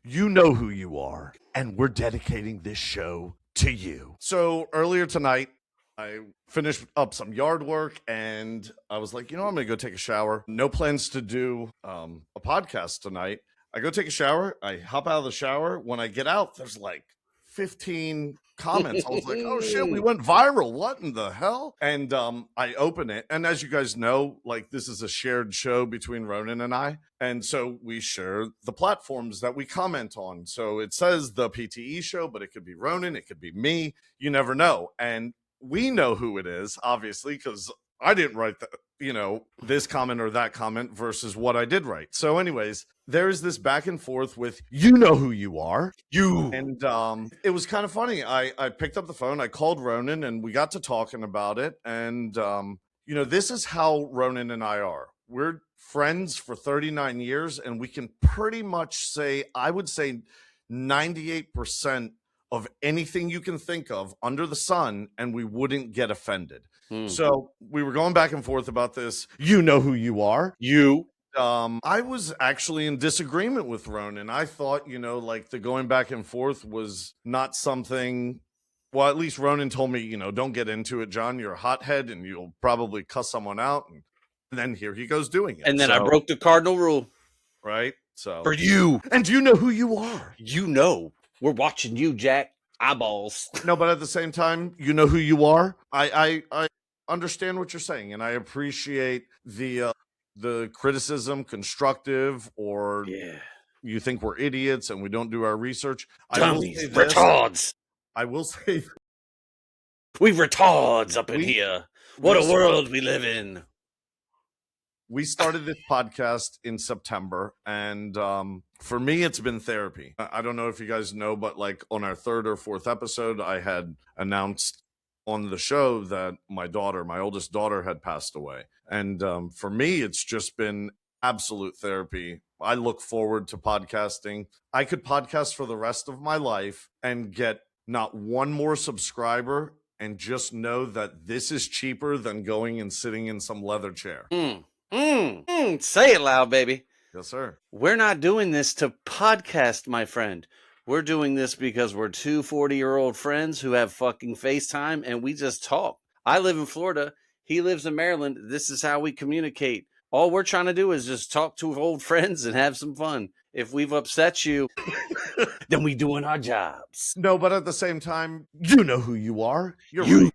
You know who you are, and we're dedicating this show to you. So earlier tonight, I finished up some yard work and I was like, I'm going to go take a shower. No plans to do a podcast tonight. I go take a shower. I hop out of the shower. When I get out, there's like 15 comments. I was like, oh shit, we went viral. What in the hell? And I open it. And as you guys know, like this is a shared show between Ronan and I. And so we share the platforms that we comment on. So it says the PTE Show, but it could be Ronan, it could be me. You never know. And we know who it is, obviously, because I didn't write this comment or that comment versus what I did write. So anyways, there's this back and forth with, you know who you are. You. And it was kind of funny. I picked up the phone, I called Ronan, and we got to talking about it. And, this is how Ronan and I are. We're friends for 39 years, and we can pretty much say, I would say 98% of anything you can think of under the sun, and we wouldn't get offended. So we were going back and forth about this. You know who you are. You. I was actually in disagreement with Ronan. I thought, like the going back and forth was not something. Well, at least Ronan told me, don't get into it, John. You're a hothead and you'll probably cuss someone out. And then here he goes doing it. And then I broke the cardinal rule. Right. So for you. And you know who you are. We're watching you, Jack. Eyeballs. No, but at the same time, you know who you are. I understand what you're saying, and I appreciate the criticism, constructive, or you think we're idiots and we don't do our research. Dummies, retards. I will say, we retards up in here. What a world we live in. We started this podcast in September, and for me, it's been therapy. I don't know if you guys know, but like on our third or fourth episode, I had announced on the show that my oldest daughter, had passed away. And for me, it's just been absolute therapy. I look forward to podcasting. I could podcast for the rest of my life and get not one more subscriber and just know that this is cheaper than going and sitting in some leather chair. Say it loud, baby. Yes, sir. We're not doing this to podcast, my friend. We're doing this because we're two 40-year-old friends who have fucking FaceTime and we just talk. I live in Florida. He lives in Maryland. This is how we communicate. All we're trying to do is just talk to old friends and have some fun. If we've upset you, then we doing our jobs. No, but at the same time, you know who you are. Right.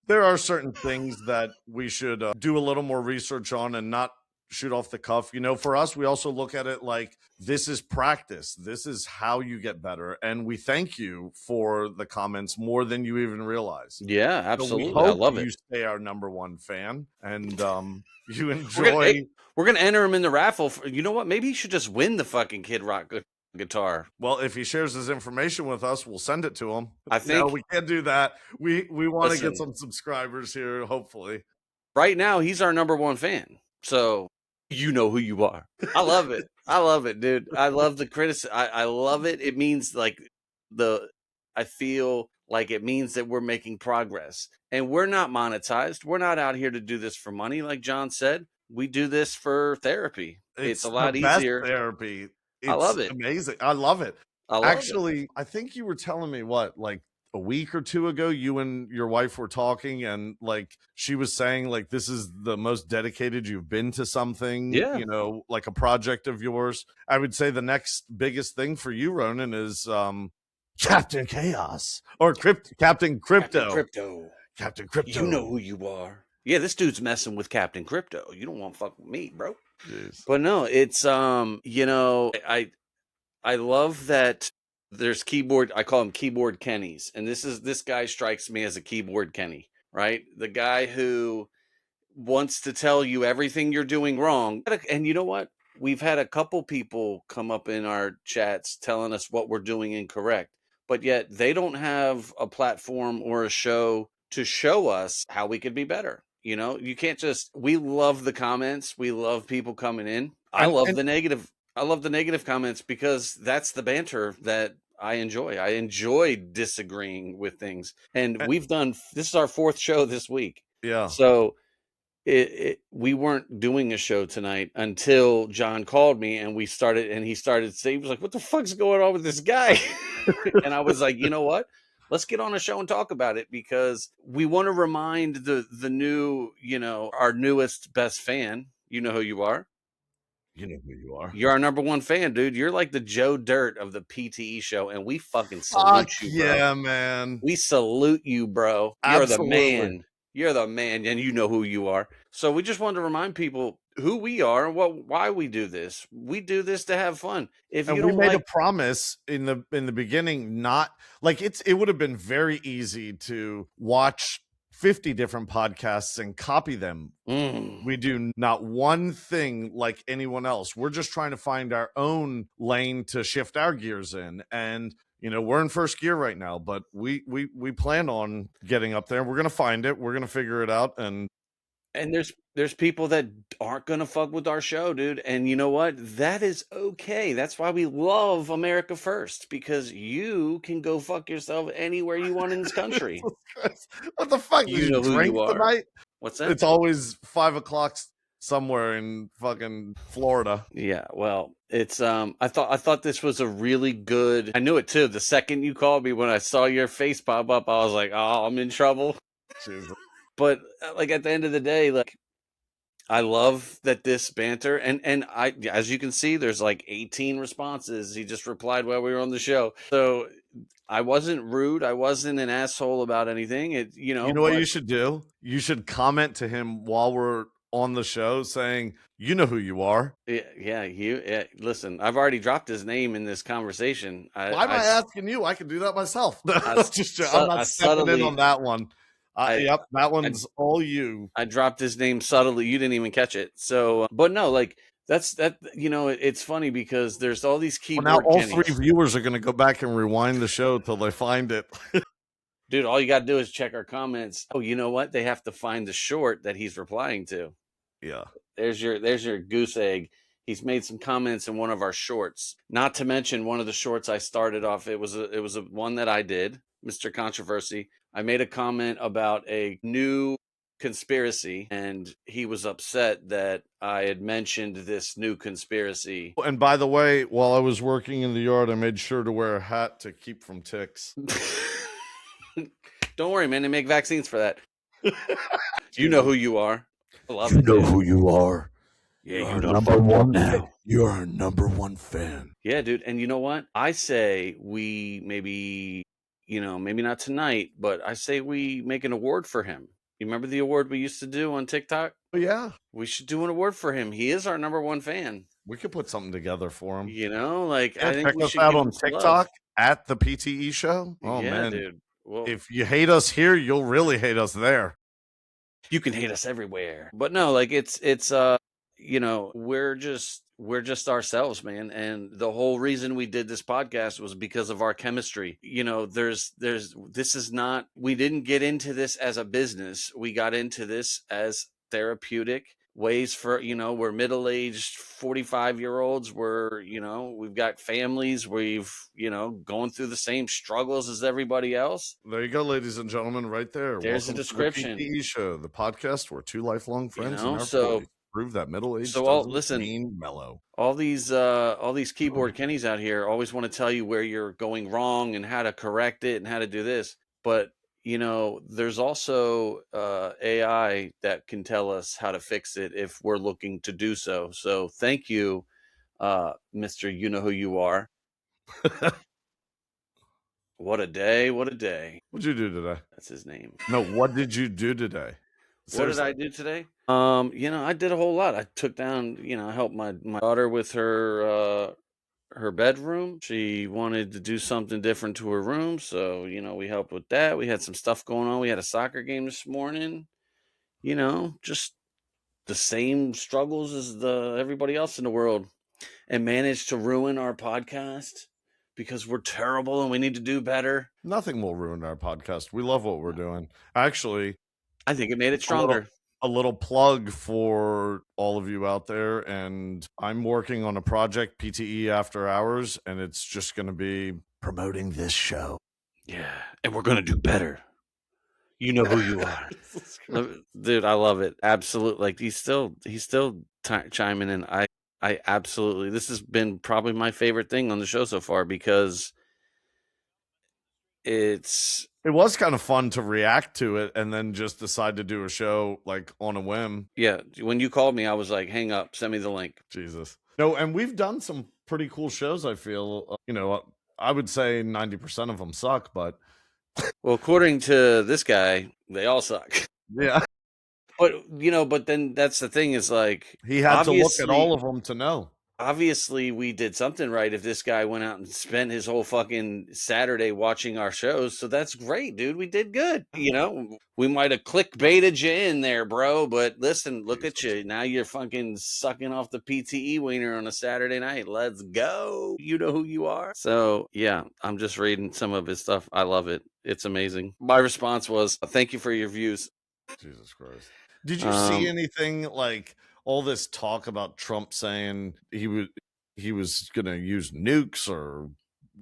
There are certain things that we should do a little more research on and not shoot off the cuff. For us, we also look at it like this is practice. This is how you get better. And we thank you for the comments more than you even realize. Yeah, absolutely. So I love it. You stay our number one fan and you enjoy. We're going to enter him in the raffle. You know what? Maybe he should just win the fucking Kid Rock guitar. Well, if he shares his information with us, we'll send it to him. I think no, we can't do that. We want to get some subscribers here, hopefully. Right now, he's our number one fan. So you know who you are. I love it. I love it, dude. I love the criticism. I love it. It means like I feel like it means that we're making progress. And we're not monetized. We're not out here to do this for money, like John said. We do this for therapy. It's a lot easier. Therapy. I love it. Amazing. I love it. Actually, I think you were telling me like a week or two ago, you and your wife were talking and like she was saying like this is the most dedicated you've been to something, like a project of yours. I would say the next biggest thing for you, Ronan, is Captain Chaos or Captain Crypto. Captain Crypto. You know who you are. Yeah, this dude's messing with Captain Crypto. You don't want to fuck with me, bro. Jeez. But no, it's I love that there's keyboard. I call him Keyboard Kennys, and this guy strikes me as a Keyboard Kenny, right? The guy who wants to tell you everything you're doing wrong. And you know what? We've had a couple people come up in our chats telling us what we're doing incorrect, but yet they don't have a platform or a show to show us how we could be better. You can't just. We love the comments. We love people coming in. I love the negative comments because that's the banter that I enjoy. I enjoy disagreeing with things. And we've done, this is our fourth show this week. Yeah. So we weren't doing a show tonight until John called me and he started saying, he was like, what the fuck's going on with this guy? And I was like, you know what? Let's get on a show and talk about it, because we want to remind the new, our newest best fan. You know who you are. You know who you are. You're our number one fan, dude. You're like the Joe Dirt of the PTE show, and we fucking Fuck salute you, bro. yeah, man. We salute you, bro. You're the man. You're the man, and you know who you are. So we just wanted to remind people who we are and why we do this. We do this to have fun. If And you we don't made like, a promise in the beginning, not like it would have been very easy to watch 50 different podcasts and copy them. We do not one thing like anyone else. We're just trying to find our own lane to shift our gears in. And we're in first gear right now, but we plan on getting up there. We're going to find it. We're going to figure it out. And there's people that aren't going to fuck with our show, dude. And you know what? That is okay. That's why we love America First, because you can go fuck yourself anywhere you want in this country. What the fuck? You know who you are. Tonight? What's that? It's always 5 o'clock somewhere in fucking Florida. Yeah, well, it's I thought this was a really good. I knew it too. The second you called me, when I saw your face pop up, I was like, "Oh, I'm in trouble." Jesus. But like at the end of the day, like, I love that this banter, and I, as you can see, there's like 18 responses. He just replied while we were on the show, so I wasn't rude. I wasn't an asshole about anything. You know what you should do? You should comment to him while we're on the show saying, you know who you are. Yeah. Listen, I've already dropped his name in this conversation. Why am I asking you? I can do that myself. I'm not stepping in on that one. Yep, that one's all you. I dropped his name subtly. You didn't even catch it. So, but no, like that's that. It's funny because there's all these keyboard. Well, now all three viewers are going to go back and rewind the show till they find it. Dude, all you got to do is check our comments. Oh, you know what? They have to find the short that he's replying to. Yeah. There's your goose egg. He's made some comments in one of our shorts. Not to mention one of the shorts I started off. It was a one that I did, Mr. Controversy. I made a comment about a new conspiracy, and he was upset that I had mentioned this new conspiracy. And by the way, while I was working in the yard, I made sure to wear a hat to keep from ticks. Don't worry, man. They make vaccines for that. You know who you are. I love it. You know who you are. Yeah, you're number one now. You're our number one fan. Yeah, dude. And you know what? I say we maybe not tonight, but I say we make an award for him. You remember the award we used to do on TikTok? Oh, yeah. We should do an award for him. He is our number one fan. We could put something together for him. I think we should check us out on TikTok at the PTE Show. Oh, yeah, man. Dude. Well, if you hate us here, you'll really hate us there. You can hate us everywhere. But no, like it's we're just ourselves, man. And the whole reason we did this podcast was because of our chemistry. We didn't get into this as a business. We got into this as therapeutic ways for, we're middle-aged 45-year-olds. We've got families. We've, going through the same struggles as everybody else. There you go, ladies and gentlemen, right there. There's a description. To the PTE Show, the podcast where two lifelong friends in our so 40s prove that middle-aged listen, mean mellow. All these keyboard Kennys out here always want to tell you where you're going wrong and how to correct it and how to do this. But there's also AI that can tell us how to fix it if we're looking to do so. So thank you, Mr. You Know Who You Are. What a day. What a day. What'd you do today? That's his name. No, what did you do today? Seriously. What did I do today? I did a whole lot. I took down, I helped my daughter with her bedroom. She wanted to do something different to her room, so we helped with that. We had some stuff going on. We had a soccer game this morning. Just the same struggles as everybody else in the world, and managed to ruin our podcast because we're terrible and we need to do better. Nothing will ruin our podcast. We love what we're doing. Actually, I think it made it stronger. A little plug for all of you out there, and I'm working on a project, PTE After Hours, and it's just going to be promoting this show. Yeah, and we're going to do better. You know who you are. Dude, I love it. Absolutely. Like he's still chiming in. I absolutely, this has been probably my favorite thing on the show so far because it's, It was kind of fun to react to it and then just decide to do a show like on a whim. yeah. When you called me, I was like, hang up, send me the link. Jesus. No, and we've done some pretty cool shows, I feel. I would say 90% of them suck, but Well, according to this guy, they all suck. yeah, But then that's the thing is like, he had to look at all of them to know. Obviously we did something right if this guy went out and spent his whole fucking Saturday watching our shows. So that's great, dude. We did good. We might have clickbaited you in there, bro. But listen, look at you. Now you're fucking sucking off the PTE wiener on a Saturday night. Let's go. You know who you are. So yeah, I'm just reading some of his stuff. I love it. It's amazing. My response was, thank you for your views. Jesus Christ. Did you see anything like all this talk about Trump saying he was going to use nukes, or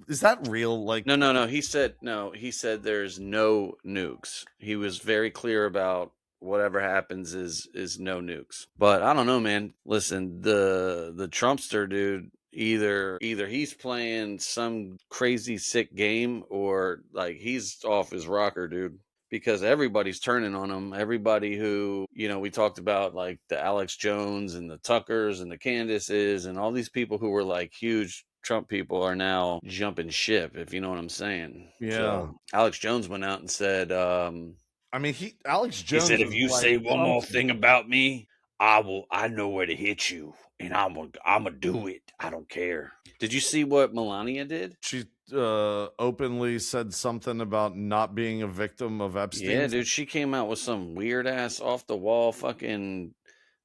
is that real? Like No. He said there's no nukes. He was very clear about whatever happens is no nukes. But I don't know, man. Listen, the Trumpster dude, either he's playing some crazy sick game or like he's off his rocker, dude. Because everybody's turning on him. Everybody who, we talked about like the Alex Jones and the Tuckers and the Candaces and all these people who were like huge Trump people are now jumping ship, if you know what I'm saying. Yeah. So, Alex Jones went out and said, Alex Jones he said, if you say one more thing about me, I know where to hit you and I'm gonna do it. I don't care. Did you see what Melania did? She openly said something about not being a victim of Epstein. Yeah, dude, she came out with some weird ass off the wall fucking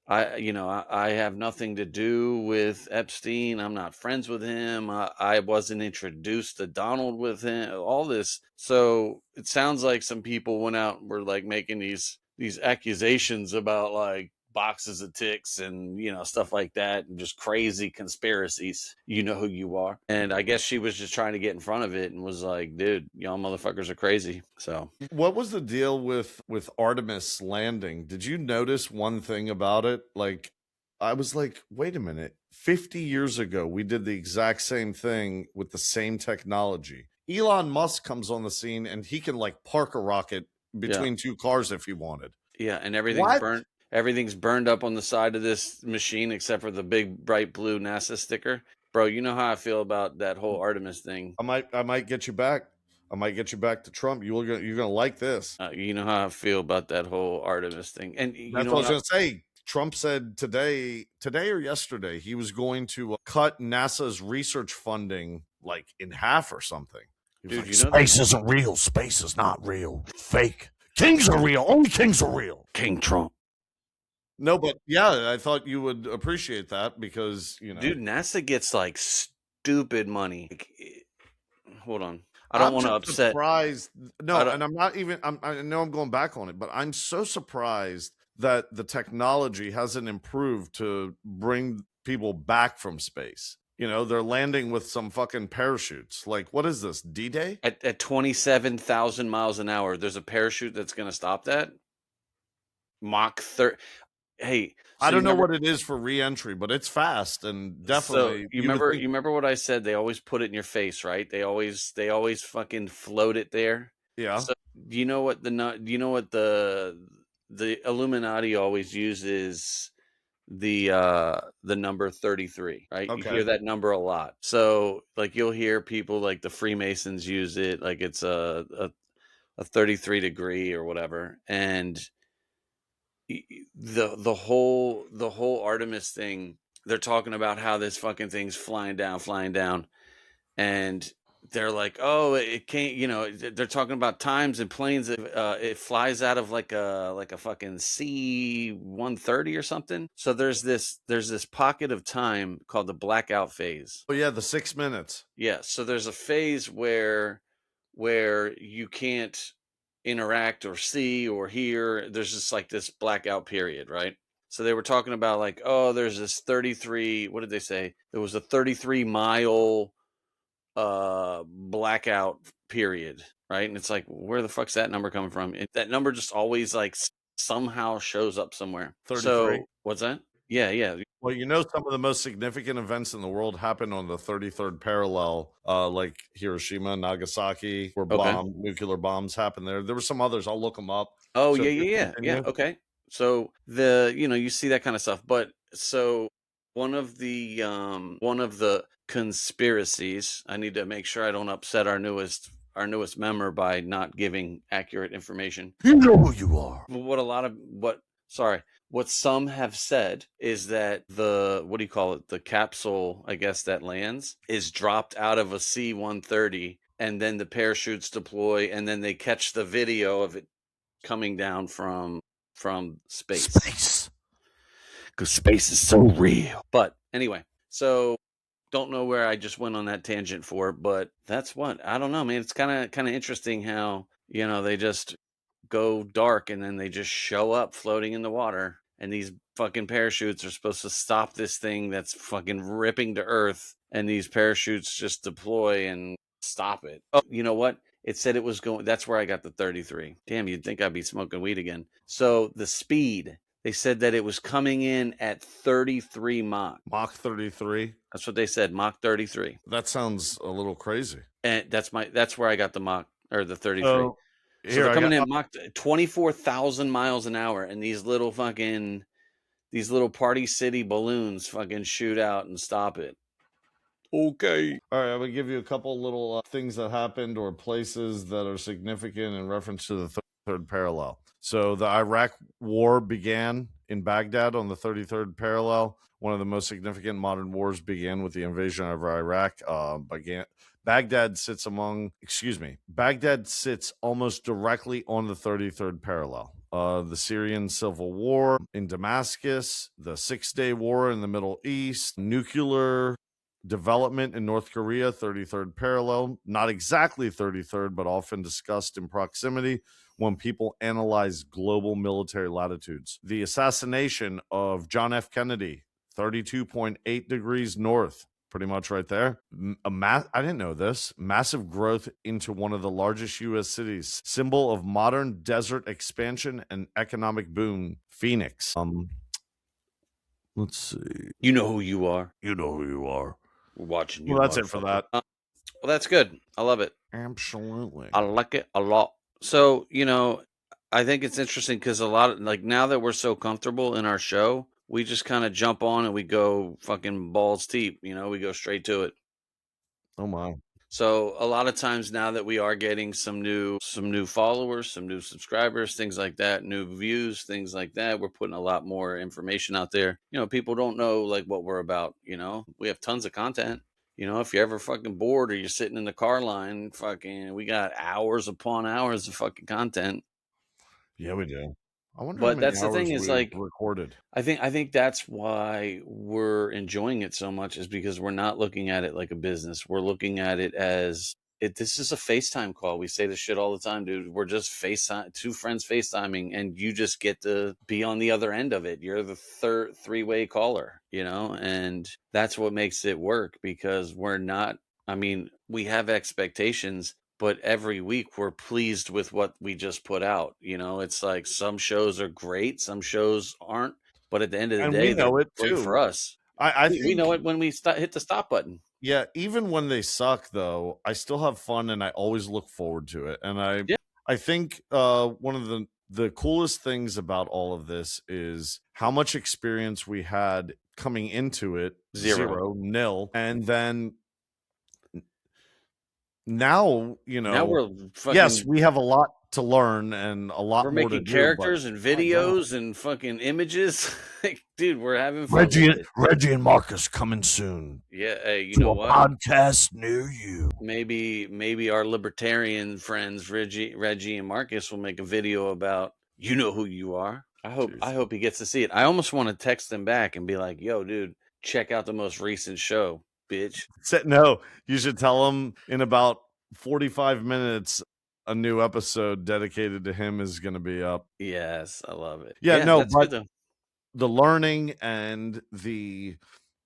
I have nothing to do with Epstein. I'm not friends with him. I wasn't introduced to Donald with him. All this. So it sounds like some people went out and were like making these accusations about like boxes of ticks and stuff like that, and just crazy conspiracies. You know who you are. And I guess she was just trying to get in front of it and was like, dude, y'all motherfuckers are crazy. So what was the deal with Artemis landing? Did you notice one thing about it? Like, I was like, wait a minute, 50 years ago we did the exact same thing with the same technology. Elon Musk comes on the scene and he can like park a rocket between two cars if he wanted. Yeah, and everything's burnt. Everything's burned up on the side of this machine except for the big bright blue NASA sticker. Bro, you know how I feel about that whole Artemis thing. I might get you back. I might get you back to Trump. You're gonna like this. You know how I feel about that whole Artemis thing. And that's what I was gonna say. Trump said today or yesterday, he was going to cut NASA's research funding like in half or something. Dude, like, space isn't real. Space is not real. Fake. Kings are real. Only kings are real. King Trump. No, but yeah, I thought you would appreciate that because, Dude, NASA gets like stupid money. Hold on. I don't want to upset. Surprised. No, and I'm not even, I know I'm going back on it, but I'm so surprised that the technology hasn't improved to bring people back from space. They're landing with some fucking parachutes. Like, what is this, D-Day? At 27,000 miles an hour, there's a parachute that's going to stop that? Mach 30. Hey, so I don't know what it is for re-entry, but it's fast and definitely. So you remember what I said? They always put it in your face, right? They always fucking float it there. Yeah. So you know what the Illuminati always uses the number 33, right? Okay. You hear that number a lot. So like you'll hear people like the Freemasons use it, like it's a 33 degree or whatever, and the whole Artemis thing, they're talking about how this fucking thing's flying down, and they're like, oh, it can't, they're talking about times and planes. It flies out of like a fucking C-130 or something. So there's this pocket of time called the blackout phase. Oh yeah, the 6 minutes. Yeah. So there's a phase where you can't interact or see or hear. There's just like this blackout period, right? So they were talking about like, oh, there's this 33, what did they say? There was a 33 mile blackout period, right? And it's like, where the fuck's that number coming from? That number just always like somehow shows up somewhere. 33. So what's that? Yeah. Well, you know, some of the most significant events in the world happened on the 33rd parallel, like Hiroshima, Nagasaki, where Okay. nuclear bombs happened there. There were some others. I'll look them up. Oh, So yeah. continue. Okay. So you see that kind of stuff. But so one of the conspiracies, I need to make sure I don't upset our newest member by not giving accurate information. You know who you are. What some have said is that the capsule, I guess, that lands is dropped out of a C-130, and then the parachutes deploy, and then they catch the video of it coming down from space. Space. Because space is so real. But anyway, so don't know where I just went on that tangent for, but that's what, I don't know, man. It's kind of interesting how, they just go dark and then they just show up floating in the water, and these fucking parachutes are supposed to stop this thing that's fucking ripping to earth, and these parachutes just deploy and stop it. Oh, you know what? It said it was going, that's where I got the 33. Damn, you'd think I'd be smoking weed again. So the speed, they said that it was coming in at 33 Mach. Mach 33. That's what they said, Mach 33. That sounds a little crazy. And that's where I got the Mach, or the 33. So They're coming in Mach 24,000 miles an hour, and these little Party City balloons fucking shoot out and stop it. Okay. All right, I'm going to give you a couple little things that happened or places that are significant in reference to the third parallel. So the Iraq War began in Baghdad on the 33rd parallel. One of the most significant modern wars began with the invasion of Iraq. Baghdad sits almost directly on the 33rd parallel. The Syrian Civil War in Damascus, the 6-Day War in the Middle East, nuclear development in North Korea, 33rd parallel, not exactly 33rd, but often discussed in proximity when people analyze global military latitudes. The assassination of John F. Kennedy, 32.8 degrees north, pretty much right there. I didn't know this. Massive growth into one of the largest U.S. cities, symbol of modern desert expansion and economic boom, Phoenix. Let's see. You know who you are. You know who you are. We're watching you. Well, that's it for that. Well, that's good. I love it. Absolutely. I like it a lot. So, I think it's interesting because a lot of, like, now that we're so comfortable in our show, we just kind of jump on and we go fucking balls deep. We go straight to it. Oh my. So a lot of times now that we are getting some new followers, some new subscribers, things like that, new views, things like that, we're putting a lot more information out there. People don't know like what we're about. We have tons of content. If you're ever fucking bored or you're sitting in the car line, fucking, we got hours upon hours of fucking content. Yeah, we do. I wonder. But that's the thing is, like, recorded. I think that's why we're enjoying it so much, is because we're not looking at it like a business. We're looking at it as this is a FaceTime call. We say this shit all the time, dude. We're just two friends FaceTiming, and you just get to be on the other end of it. You're the third three-way caller, and that's what makes it work, because we have expectations, but every week we're pleased with what we just put out. It's like some shows are great, some shows aren't, but at the end of the day, we know it great too. for us. I think we know it when we hit the stop button. Yeah, even when they suck, though, I still have fun and I always look forward to it. And I think one of the coolest things about all of this is how much experience we had coming into it. Zero, nil, and then now, now we're fucking, yes, we have a lot to learn and a lot we're more making to characters do, and videos and fucking images. Like, dude, we're having fun. Reggie and Marcus coming soon. Yeah, hey, you to know a what? podcast near you. Maybe our libertarian friends Reggie and Marcus will make a video about you know who you are. I hope he gets to see it. I almost want to text them back and be like, "Yo, dude, check out the most recent show, bitch." No, you should tell him in about 45 minutes a new episode dedicated to him is going to be up. Yes, I love it. Yeah, no, that's but good, though. the learning and the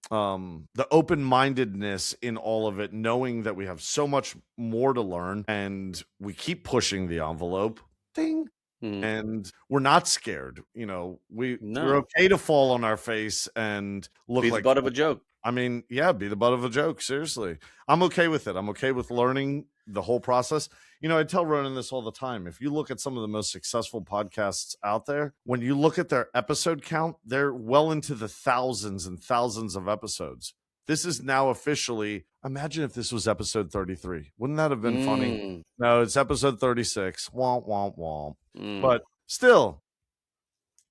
the open-mindedness in all of it, knowing that we have so much more to learn and we keep pushing the envelope. Ding. And we're not scared. You know, we're No. okay to fall on our face and look Be the like butt of a joke. I mean, yeah, be the butt of a joke. Seriously. I'm okay with it. I'm okay with learning the whole process. You know, I tell Ronan this all the time. If you look at some of the most successful podcasts out there, when you look at their episode count, they're well into the thousands and thousands of episodes. This is now officially, imagine if this was episode 33. Wouldn't that have been funny? No, it's episode 36. Womp, womp, womp. But still,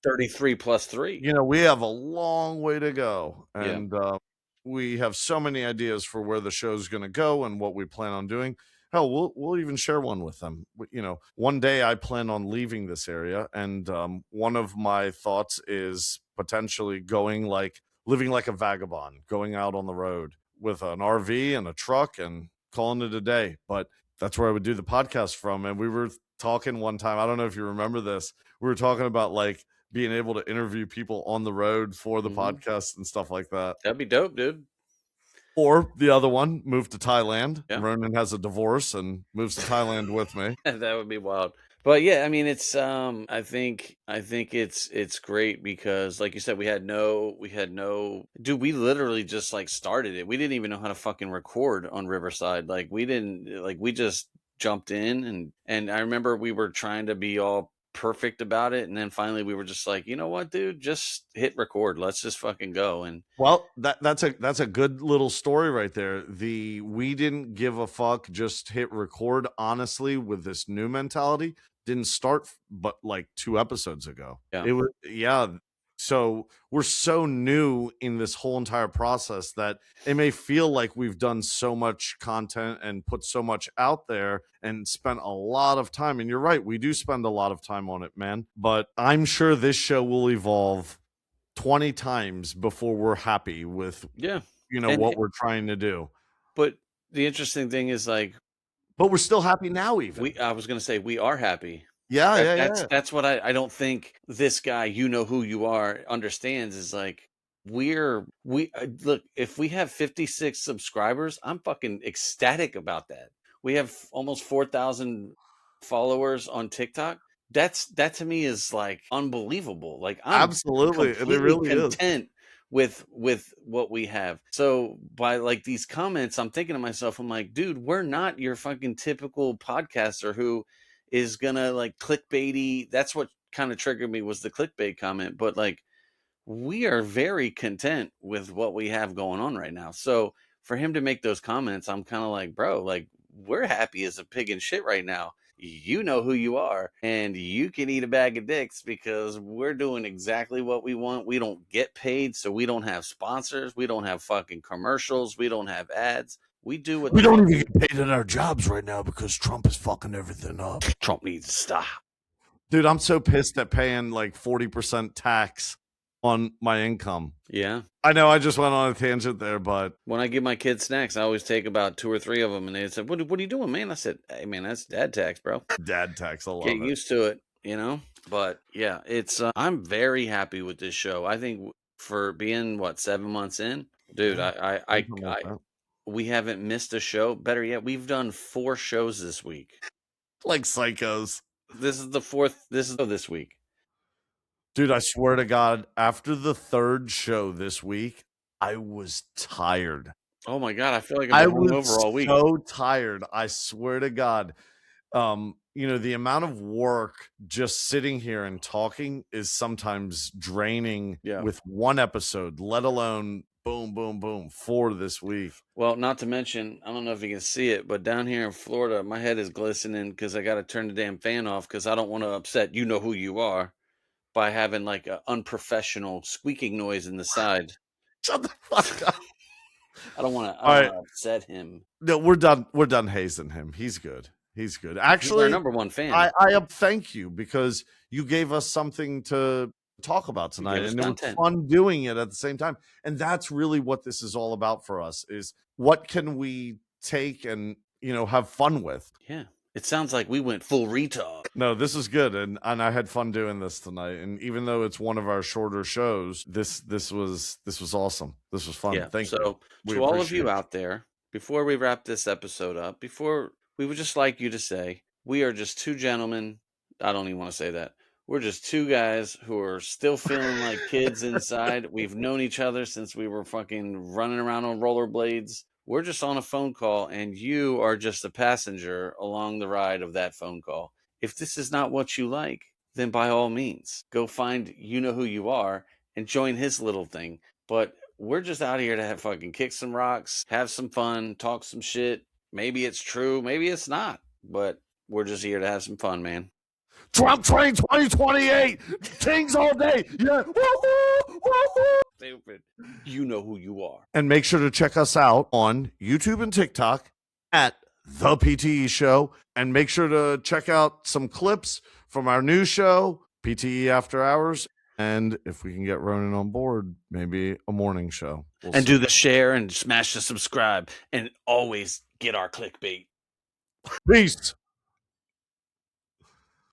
33 plus 3. you know, we have a long way to go. And we have so many ideas for where the show's going to go and what we plan on doing. Hell, we'll even share one with them. You know, one day I plan on leaving this area, and one of my thoughts is potentially living like a vagabond, going out on the road with an RV and a truck and calling it a day. But that's where I would do the podcast from. And we were talking one time, I don't know if you remember this, we were talking about like being able to interview people on the road for the podcast and stuff like that. That'd be dope, dude. Or the other one, move to Thailand. Yeah. Ronan has a divorce and moves to Thailand with me. That would be wild. But yeah, I mean, it's I think it's great because, like you said, we had no dude. We literally just like started it. We didn't even know how to fucking record on Riverside. Like we just jumped in, and I remember we were trying to be all perfect about it, and then finally we were just like, you know what, dude, just hit record. Let's just fucking go. And well, that's a good little story right there. We didn't give a fuck, just hit record. Honestly, with this new mentality, didn't start but like 2 episodes ago. Yeah. It was so we're so new in this whole entire process that it may feel like we've done so much content and put so much out there and spent a lot of time. And you're right, we do spend a lot of time on it, man. But I'm sure this show will evolve 20 times before we're happy with, what we're trying to do. But the interesting thing is like, but we're still happy now. Even I was going to say we are happy. That's what I don't think this guy, you know who you are, understands is like look, if we have 56 subscribers, I'm fucking ecstatic about that. We have almost 4,000 followers on TikTok. That to me is like unbelievable. Like I'm absolutely, it really content with what we have. So by like these comments, I'm thinking to myself, I'm like, dude, we're not your fucking typical podcaster who is gonna like clickbaity. That's what kind of triggered me, was the clickbait comment. But like, we are very content with what we have going on right now. So for him to make those comments, I'm kind of like, bro, like we're happy as a pig in shit right now. You know who you are, and you can eat a bag of dicks because we're doing exactly what we want. We don't get paid, so we don't have sponsors. We don't have fucking commercials. We don't have ads. We do what we don't even get paid in our jobs right now because Trump is fucking everything up. Trump needs to stop. Dude, I'm so pissed at paying like 40% tax on my income. Yeah. I know I just went on a tangent there, but when I give my kids snacks, I always take about 2 or 3 of them, and they said, what are you doing, man? I said, hey, man, that's dad tax, bro. Dad tax, I love Get used to it, you know? But yeah, it's I'm very happy with this show. I think for being 7 months in, dude, we haven't missed a show. Better yet, we've done 4 shows this week. Like psychos. This is the 4th. This is this week. Dude, I swear to God, after the 3rd show this week, I was tired. Oh my God, I feel like I was over all week. So tired. I swear to God. The amount of work just sitting here and talking is sometimes draining with one episode, let alone boom, boom, boom, 4 this week. Well, not to mention, I don't know if you can see it, but down here in Florida, my head is glistening because I got to turn the damn fan off because I don't want to upset you know who you are by having like an unprofessional squeaking noise in the side. Shut the fuck up. I don't want to upset him. No, we're done hazing him. He's good. Actually, he's our number 1 fan. I thank you because you gave us something to talk about tonight, and it was fun doing it at the same time. And that's really what this is all about for us: is what can we take and have fun with. Yeah. It sounds like we went full retard. No, this is good, and I had fun doing this tonight. And even though it's one of our shorter shows, this was awesome. This was fun. Yeah. Thank you. So We to all of appreciate you it. out there, before we wrap this episode up, we would just like you to say, we are just two gentlemen. I don't even want to say that. We're just two guys who are still feeling like kids inside. We've known each other since we were fucking running around on rollerblades. We're just on a phone call, and you are just a passenger along the ride of that phone call. If this is not what you like, then by all means, go find you know who you are and join his little thing. But we're just out here to have fucking kick some rocks, have some fun, talk some shit. Maybe it's true, maybe it's not, but we're just here to have some fun, man. Trump train 2028. Kings all day. Yeah. Stupid. You know who you are. And make sure to check us out on YouTube and TikTok at The PTE Show. And make sure to check out some clips from our new show, PTE After Hours. And if we can get Ronan on board, maybe a morning show. We'll And see. do the share and smash the subscribe and always get our clickbait. Peace.